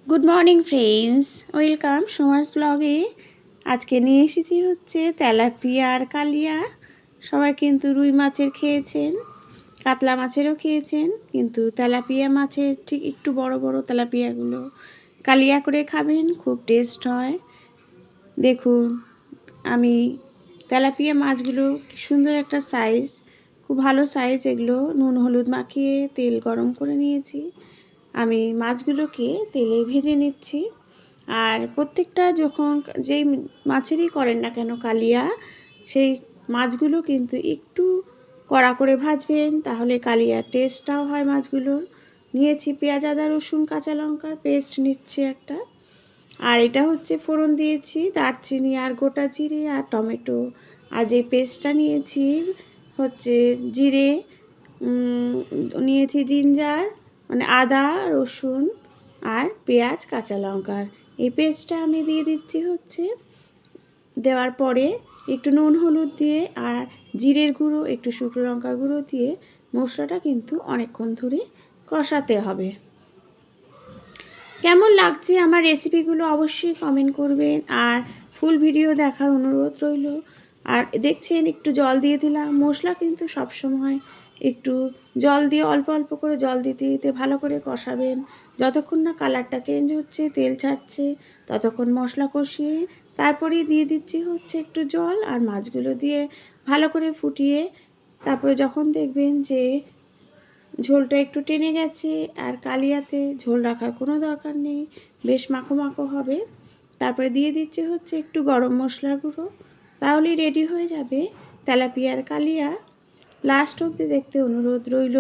Good morning friends, welcome Soma's ব্লগে। আজকে নিয়ে এসেছি হচ্ছে তেলাপিয়া আর কালিয়া। সবাই কিন্তু রুই মাছের খেয়েছেন, কাতলা মাছেরও খেয়েছেন, কিন্তু তেলাপিয়া মাছের ঠিক একটু বড় বড় তেলাপিয়াগুলো কালিয়া করে খাবেন, খুব টেস্ট হয়। দেখুন, আমি তেলাপিয়া মাছগুলো কি সুন্দর একটা সাইজ, খুব ভালো সাইজ। এগুলো নুন হলুদ মাখিয়ে তেল গরম করে নিয়েছি। আমি মাছগুলোকে তেলে ভেজে নিচ্ছি। আর প্রত্যেকটা যখন যেই মাছেরই করেন না কেন কালিয়া, সেই মাছগুলো কিন্তু একটু কড়া করে ভাজবেন, তাহলে কালিয়ার টেস্টটাও হয় মাছগুলোর। নিয়েছি পেঁয়াজ আদা রসুন কাঁচা লঙ্কার পেস্ট নিচ্ছি একটা। আর এটা হচ্ছে ফোড়ন দিয়েছি দারচিনি আর গোটা জিরে আর টমেটো। আর যে পেস্টটা নিয়েছি হচ্ছে জিরে, নিয়েছি জিঞ্জার মানে আদা রসুন আর পেঁয়াজ কাঁচা লঙ্কার। এই পেস্টটা আমি দিয়ে দিচ্ছি হচ্ছে। দেওয়ার পরে একটু নুন হলুদ দিয়ে আর জিরের গুঁড়ো একটু শুকনো লঙ্কার গুঁড়ো দিয়ে মশলাটা কিন্তু অনেকক্ষণ ধরে কষাতে হবে। কেমন লাগছে আমার রেসিপিগুলো অবশ্যই কমেন্ট করবেন, আর ফুল ভিডিও দেখার অনুরোধ রইল। আর দেখছেন একটু জল দিয়ে দিলাম। মশলা কিন্তু সবসময় একটু জল দিয়ে অল্প অল্প করে জল দিতে দিতে ভালো করে কষাবেন, যতক্ষণ না কালারটা চেঞ্জ হচ্ছে, তেল ছাড়ছে, ততক্ষণ মশলা কষিয়ে তারপরেই দিয়ে দিচ্ছি হচ্ছে একটু জল, আর মাছগুলো দিয়ে ভালো করে ফুটিয়ে তারপরে যখন দেখবেন যে ঝোলটা একটু টেনে গেছে আর কালিয়াতে ঝোল রাখার কোনো দরকার নেই, বেশ মাখো মাখো হবে, তারপরে দিয়ে দিচ্ছে হচ্ছে একটু গরম মশলার গুঁড়ো। তাহলেই রেডি হয়ে যাবে তেলাপিয়ার কালিয়া। লাস্ট অবধি দেখতে অনুরোধ রইল।